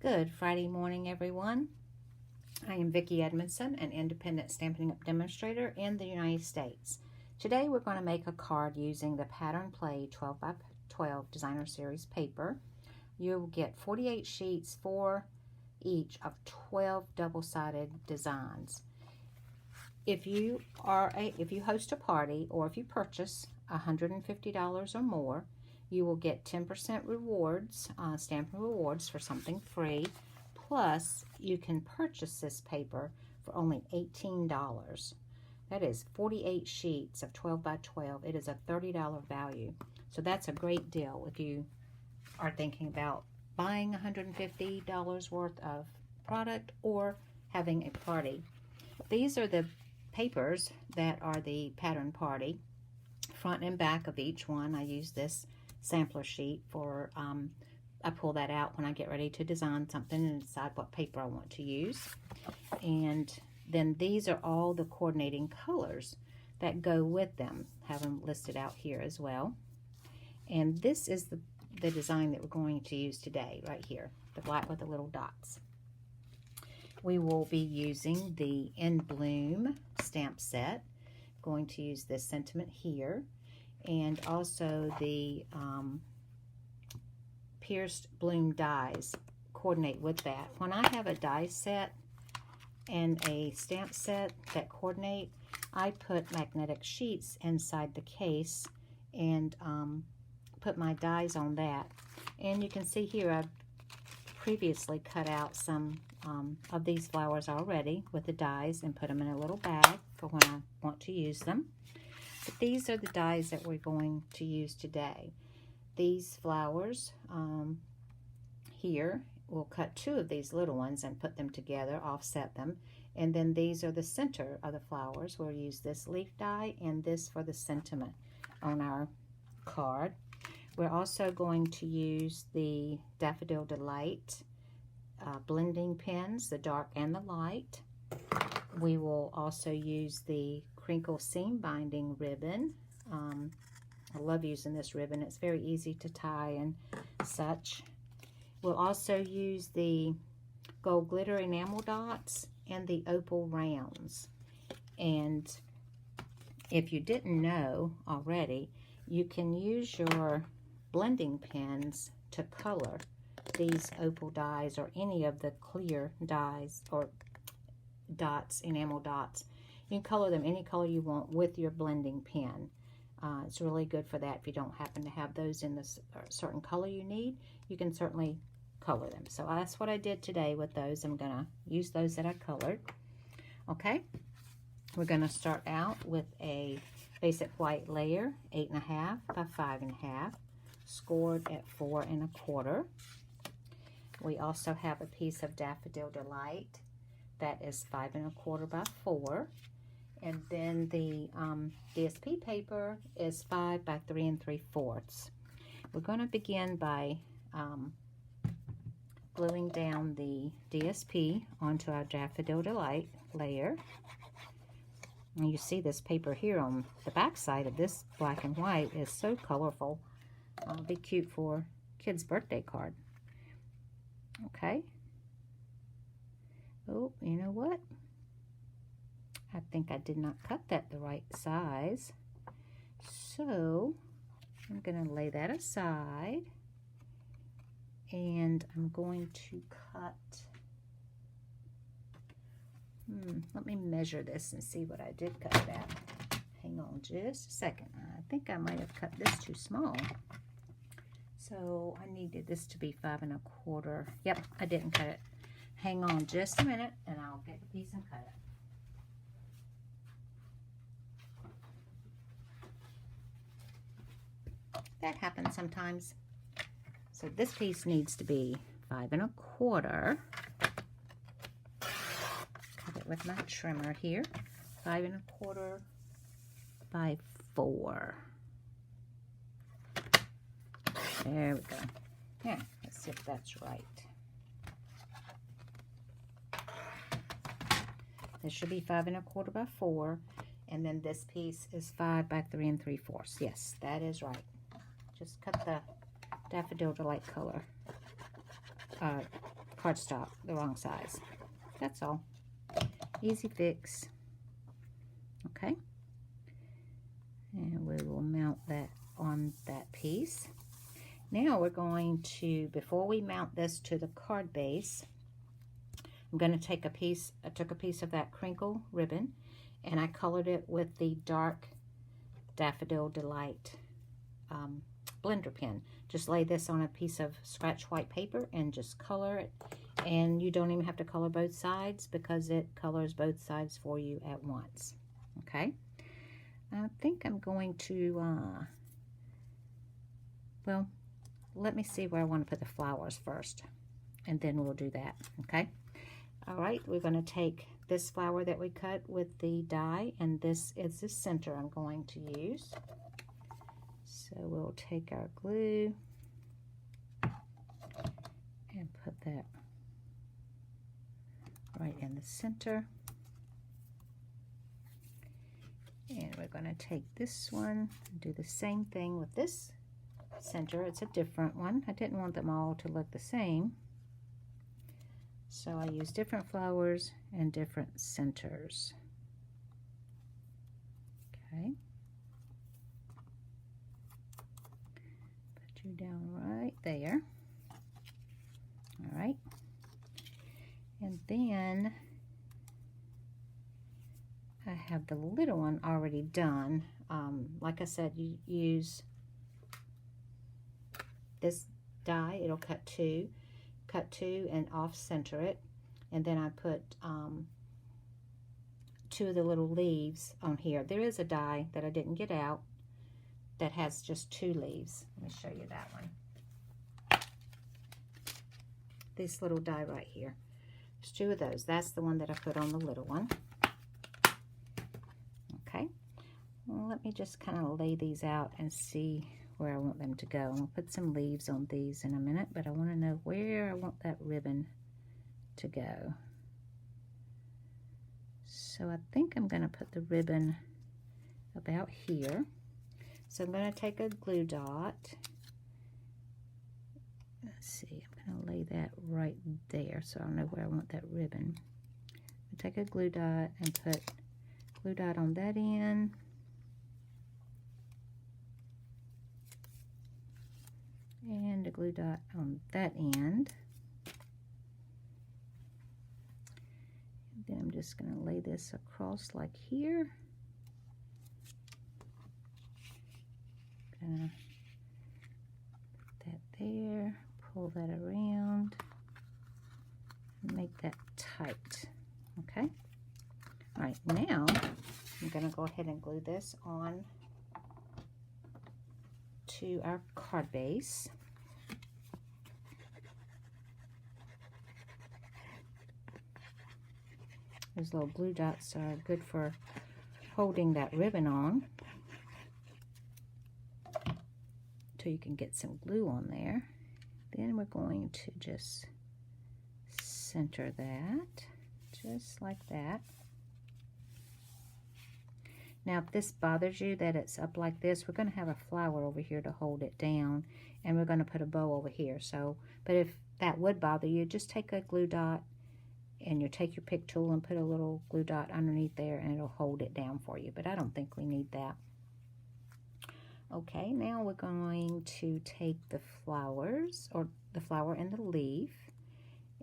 Good Friday morning, everyone. I am Vicki Edmondson, an independent Stampin' Up! Demonstrator in the United States. Today we're going to make a card using the Pattern Play 12 by 12 Designer Series paper. You'll get 48 sheets for each of 12 double-sided designs. If you host a party or if you purchase $150 or more, you will get 10% rewards, Stampin' Rewards for something free. Plus, you can purchase this paper for only $18. That is 48 sheets of 12 by 12. It is a $30 value. So that's a great deal if you are thinking about buying $150 worth of product or having a party. These are the papers that are the pattern party. Front and back of each one, I use this sampler sheet for, I pull that out when I get ready to design something and decide what paper I want to use. And then these are all the coordinating colors that go with them. Have them listed out here as well. And this is the design that we're going to use today, right here, the black with the little dots. We will be using the In Bloom stamp set. Going to use this sentiment here, and also the pierced bloom dies coordinate with that. When I have a die set and a stamp set that coordinate, I put magnetic sheets inside the case and put my dies on that. And you can see here I've previously cut out some of these flowers already with the dies and put them in a little bag for when I want to use them. But these are the dies that we're going to use today. These flowers here, we'll cut two of these little ones and put them together, offset them. And then these are the center of the flowers. We'll use this leaf die and this for the sentiment on our card. We're also going to use the Daffodil Delight blending pens, the dark and the light. We will also use the crinkle seam binding ribbon. I love using this ribbon. It's very easy to tie and such. We'll also use the gold glitter enamel dots and the opal rounds. And if you didn't know already, you can use your blending pens to color these opal dies or any of the clear dies or dots, enamel dots. You can color them any color you want with your blending pen. It's really good for that. If you don't happen to have those in the certain color you need, you can certainly color them. So that's what I did today with those. I'm going to use those that I colored. Okay, we're going to start out with a basic white layer, 8.5 by 5.5, scored at 4 1/4. We also have a piece of Daffodil Delight that is 5 1/4 by 4. And then the DSP paper is 5 by 3 3/4. We're going to begin by gluing down the DSP onto our Daffodil Delight layer. And you see this paper here on the back side of this black and white is so colorful. It'll be cute for kids' birthday card. Okay. Oh, you know what? I think I did not cut that the right size. So I'm going to lay that aside. And I'm going to cut. Let me measure this and see what I did cut that. Hang on just a second. I think I might have cut this too small. So I needed this to be 5 1/4. Yep, I didn't cut it. Hang on just a minute and I'll get the piece and cut it. That happens sometimes. So this piece needs to be 5 1/4. Cut it with my trimmer here. 5 1/4 by 4. There we go. Yeah, let's see if that's right. This should be 5 1/4 by 4, and then this piece is 5 by 3 3/4. Yes, that is right. Just cut the Daffodil Delight color cardstock the wrong size. That's all. Easy fix. Okay. And we will mount that on that piece. Now we're going to, before we mount this to the card base, I'm going to take a piece, I took a piece of that crinkle ribbon and I colored it with the dark Daffodil Delight blender pen. Just lay this on a piece of scratch white paper and just color it. And you don't even have to color both sides because it colors both sides for you at once. Okay. I think I'm going to, well, let me see where I want to put the flowers first. And then we'll do that. Okay. All right. We're going to take this flower that we cut with the die. And this is the center I'm going to use. So we'll take our glue and put that right in the center. And we're going to take this one and do the same thing with this center. It's a different one. I didn't want them all to look the same. So I use different flowers and different centers. Okay. Put you down right there. All right. And then I have the little one already done. Like I said, you use this die. It'll cut two and off center it. And then I put two of the little leaves on here. There is a die that I didn't get out that has just two leaves. Let me show you that one. This little die right here. There's two of those. That's the one that I put on the little one. Okay. Well, let me just kind of lay these out and see where I want them to go. I'll put some leaves on these in a minute, but I want to know where I want that ribbon to go. So I think I'm going to put the ribbon about here. So I'm going to take a glue dot. Let's see, I'm going to lay that right there so I'll know where I want that ribbon. I'll take a glue dot and put glue dot on that end. And a glue dot on that end. And then I'm just going to lay this across like here. Gonna put that there, pull that around, and make that tight. Okay. All right, now I'm going to go ahead and glue this on to our card base. Those little glue dots are good for holding that ribbon on, so you can get some glue on there. Then we're going to just center that, just like that. Now, if this bothers you that it's up like this, we're going to have a flower over here to hold it down, and we're going to put a bow over here. So, but if that would bother you, just take a glue dot, and you take your pick tool and put a little glue dot underneath there, and it'll hold it down for you. But I don't think we need that. Okay, now we're going to take the flowers, or the flower and the leaf,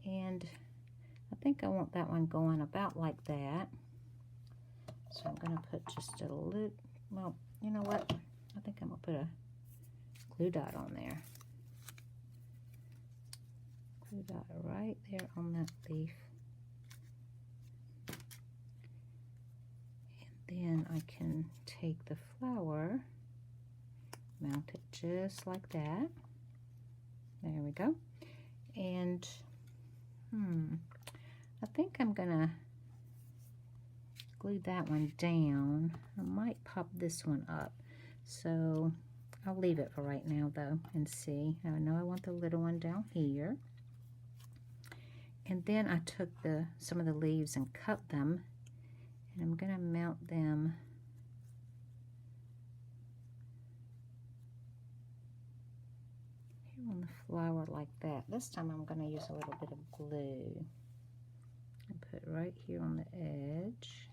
and I think I want that one going about like that. So I'm going to put just a little, well, you know what? I think I'm going to put a glue dot on there. Glue dot right there on that leaf. And then I can take the flower, mount it just like that. There we go. And I think I'm gonna glue that one down. I might pop this one up, so I'll leave it for right now though and see. I know I want the little one down here, and then I took some of the leaves and cut them, and I'm gonna mount them here on the flower like that. This time I'm going to use a little bit of glue and put it right here on the edge.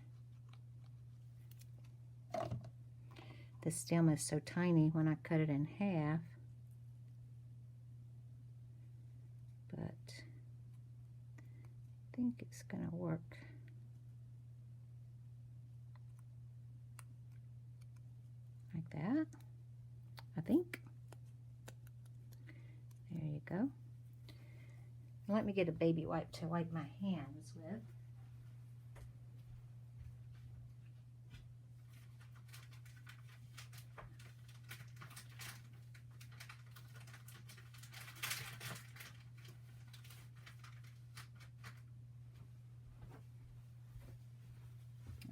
The stem is so tiny when I cut it in half, but I think it's going to work. Like that, I think. There you go. Let me get a baby wipe to wipe my hands with.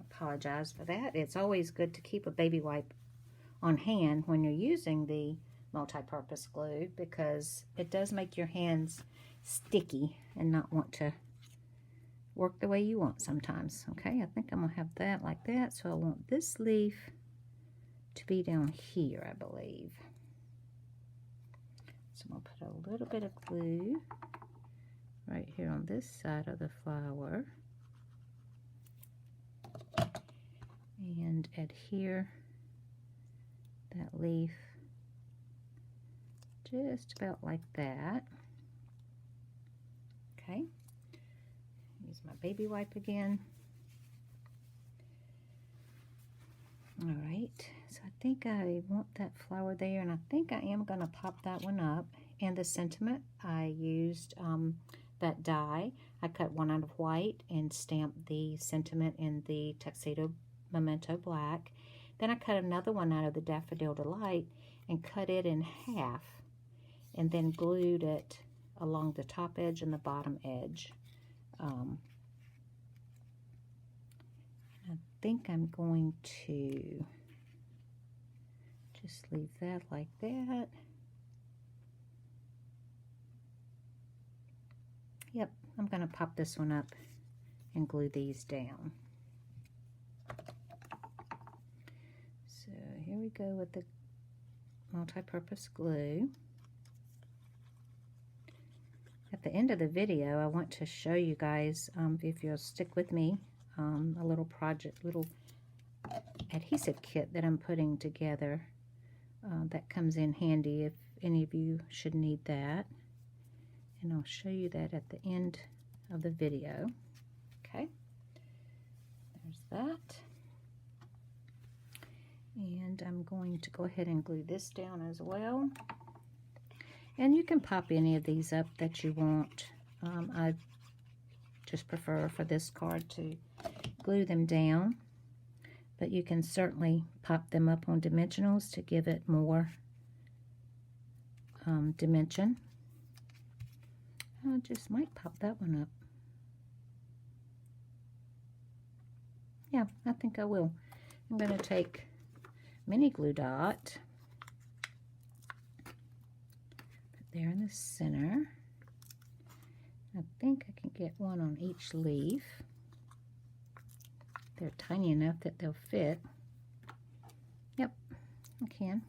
Apologize for that. It's always good to keep a baby wipe on hand when you're using the multi-purpose glue, because it does make your hands sticky and not want to work the way you want sometimes. Okay, I think I'm gonna have that like that. So I want this leaf to be down here, I believe. So I'm gonna put a little bit of glue right here on this side of the flower and adhere that leaf just about like that. Okay, use my baby wipe again. All right, so I think I want that flower there, and I think I am going to pop that one up. And the sentiment, I used that die. I cut one out of white and stamped the sentiment in the Tuxedo Memento Black. Then I cut another one out of the Daffodil Delight and cut it in half, and then glued it along the top edge and the bottom edge. I think I'm going to just leave that like that. Yep, I'm going to pop this one up and glue these down. So here we go with the multi-purpose glue. At the end of the video, I want to show you guys, if you'll stick with me, a little adhesive kit that I'm putting together that comes in handy if any of you should need that. And I'll show you that at the end of the video. Okay, there's that. And I'm going to go ahead and glue this down as well. And you can pop any of these up that you want. I just prefer for this card to glue them down, but you can certainly pop them up on dimensionals to give it more dimension. I just might pop that one up. Yeah, I think I will. I'm going to take mini glue dot, put there in the center. I think I can get one on each leaf. They're tiny enough that they'll fit. Yep, I can.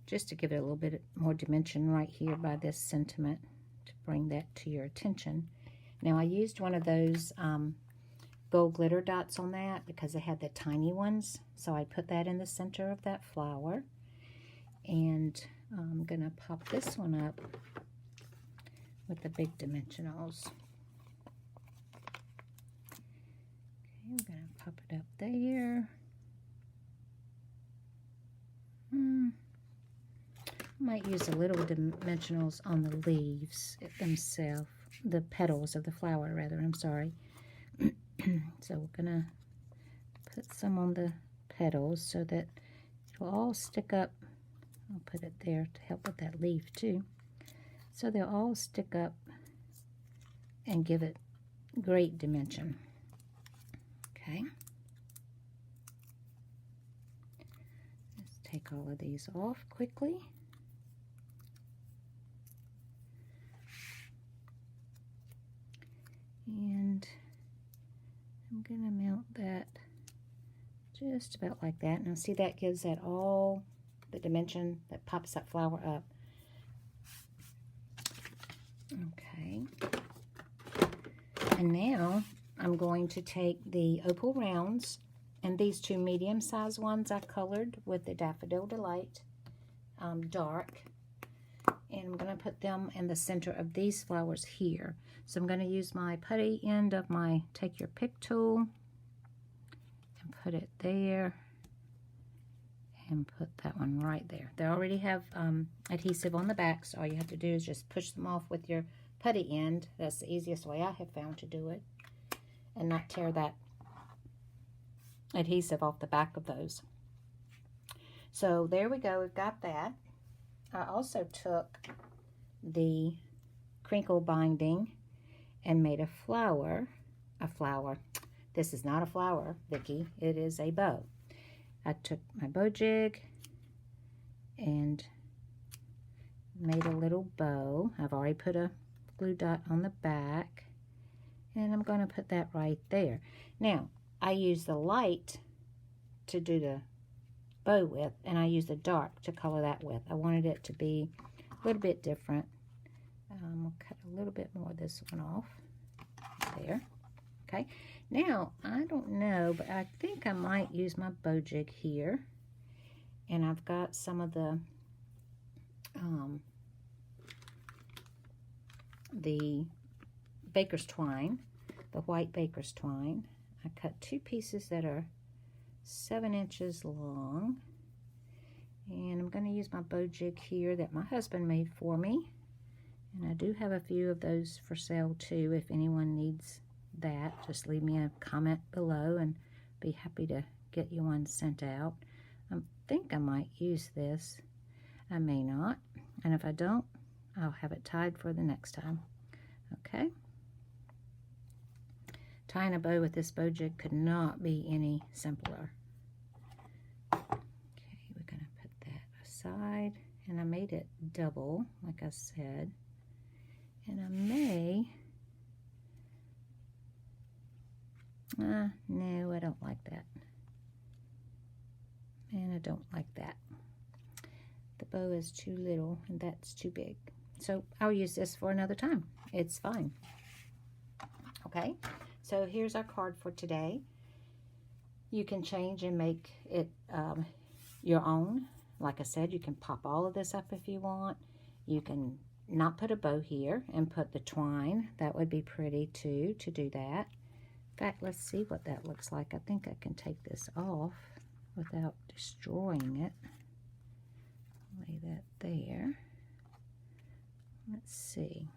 Just to give it a little bit more dimension right here by this sentiment, to bring that to your attention. Now I used one of those gold glitter dots on that because it had the tiny ones, so I put that in the center of that flower. And I'm going to pop this one up with the big dimensionals. Okay, I'm going to pop it up there. Might use a little dimensionals on the leaves themselves, the petals of the flower rather, I'm sorry. So we're gonna put some on the petals so that it'll all stick up. I'll put it there to help with that leaf too. So they'll all stick up and give it great dimension. Okay. Let's take all of these off quickly. And I'm going to mount that just about like that. Now see, that gives that all the dimension that pops that flower up. Okay. And now I'm going to take the opal rounds, and these two medium-sized ones I colored with the Daffodil Delight dark, and I'm going to put them in the center of these flowers here. So I'm going to use my putty end of my Take Your Pick tool and put it there, and put that one right there. They already have adhesive on the back, so all you have to do is just push them off with your putty end. That's the easiest way I have found to do it, and not tear that adhesive off the back of those. So there we go, we've got that. I also took the crinkle binding and made a flower. This is not a flower, Vicki. It is a bow. I took my bow jig and made a little bow. I've already put a glue dot on the back, and I'm going to put that right there. Now, I use the light to do the bow with, and I use the dark to color that with. I wanted it to be a little bit different. We'll cut a little bit more of this one off there. Okay, now I don't know, but I think I might use my bow jig here, and I've got some of the baker's twine, the white baker's twine. I cut 2 pieces that are 7 inches long, and I'm going to use my bow jig here that my husband made for me, and I do have a few of those for sale too. If anyone needs that, just leave me a comment below and be happy to get you one sent out. I think I might use this. I may not, and if I don't, I'll have it tied for the next time. Okay, tying a bow with this bow jig could not be any simpler. Okay, we're going to put that aside, and I made it double, like I said, and I may, no, I don't like that, and I don't like that. The bow is too little, and that's too big, so I'll use this for another time. It's fine. Okay, so here's our card for today. You can change and make it your own. Like I said, you can pop all of this up if you want. You can not put a bow here and put the twine. That would be pretty too, to do that. In fact, let's see what that looks like. I think I can take this off without destroying it. Lay that there. Let's see.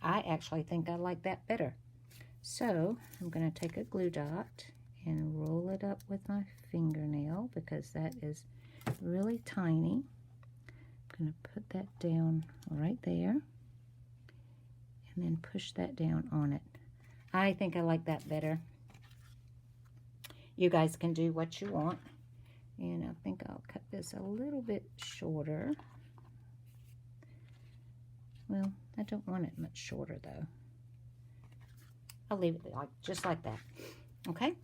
I actually think I like that better. So I'm going to take a glue dot and roll it up with my fingernail, because that is really tiny. I'm going to put that down right there and then push that down on it. I think I like that better. You guys can do what you want. And I think I'll cut this a little bit shorter. Well, I don't want it much shorter though. I'll leave it just like that. Okay,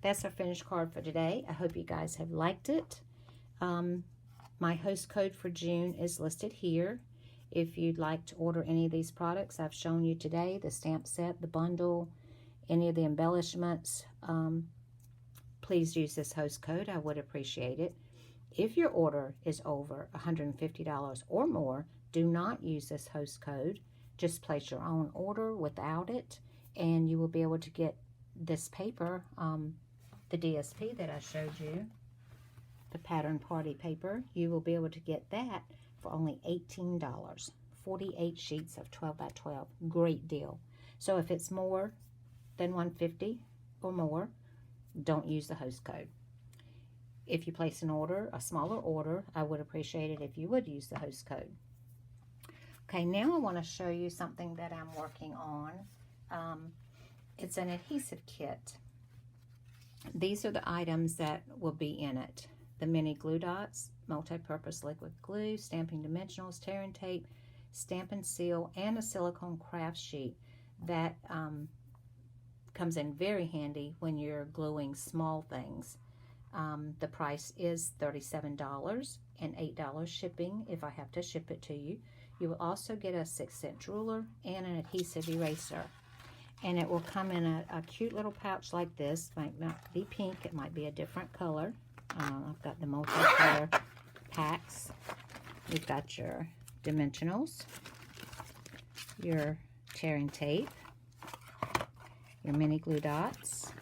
that's our finished card for today. I hope you guys have liked it. My host code for June is listed here. If you'd like to order any of these products I've shown you today, the stamp set, the bundle, any of the embellishments, please use this host code. I would appreciate it. If your order is over $150 or more, do not use this host code. Just place your own order without it, and you will be able to get this paper, the DSP that I showed you, the pattern party paper. You will be able to get that for only $18. 48 sheets of 12 by 12. Great deal. So if it's more than $150 or more, don't use the host code. If you place an order, a smaller order, I would appreciate it if you would use the host code. Okay, now I want to show you something that I'm working on. It's an adhesive kit. These are the items that will be in it. The mini glue dots, multi-purpose liquid glue, stamping dimensionals, tearing tape, stamp and seal, and a silicone craft sheet that comes in very handy when you're gluing small things. The price is $37 and $8 shipping if I have to ship it to you. You will also get a 6-cent ruler and an adhesive eraser. And it will come in a cute little pouch like this. Might not be pink, it might be a different color. I've got the multi-color packs. You've got your dimensionals, your tearing tape, your mini glue dots,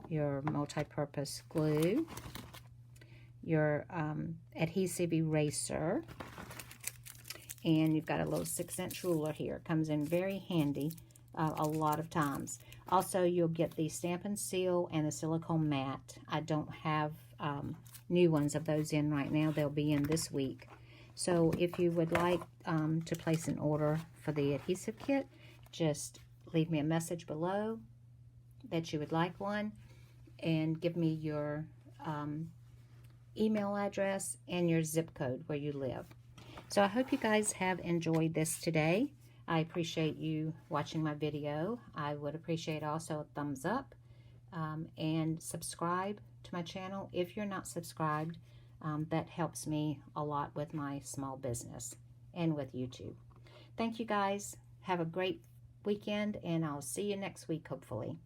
your multi-purpose glue, your adhesive eraser, and you've got a little 6-inch ruler here. It comes in very handy a lot of times. Also, you'll get the stamp and seal and the silicone mat. I don't have new ones of those in right now. They'll be in this week. So if you would like to place an order for the adhesive kit, just leave me a message below that you would like one and give me your email address and your zip code where you live. So I hope you guys have enjoyed this today. I appreciate you watching my video. I would appreciate also a thumbs up and subscribe to my channel if you're not subscribed. That helps me a lot with my small business and with YouTube. Thank you guys. Have a great weekend, and I'll see you next week, hopefully.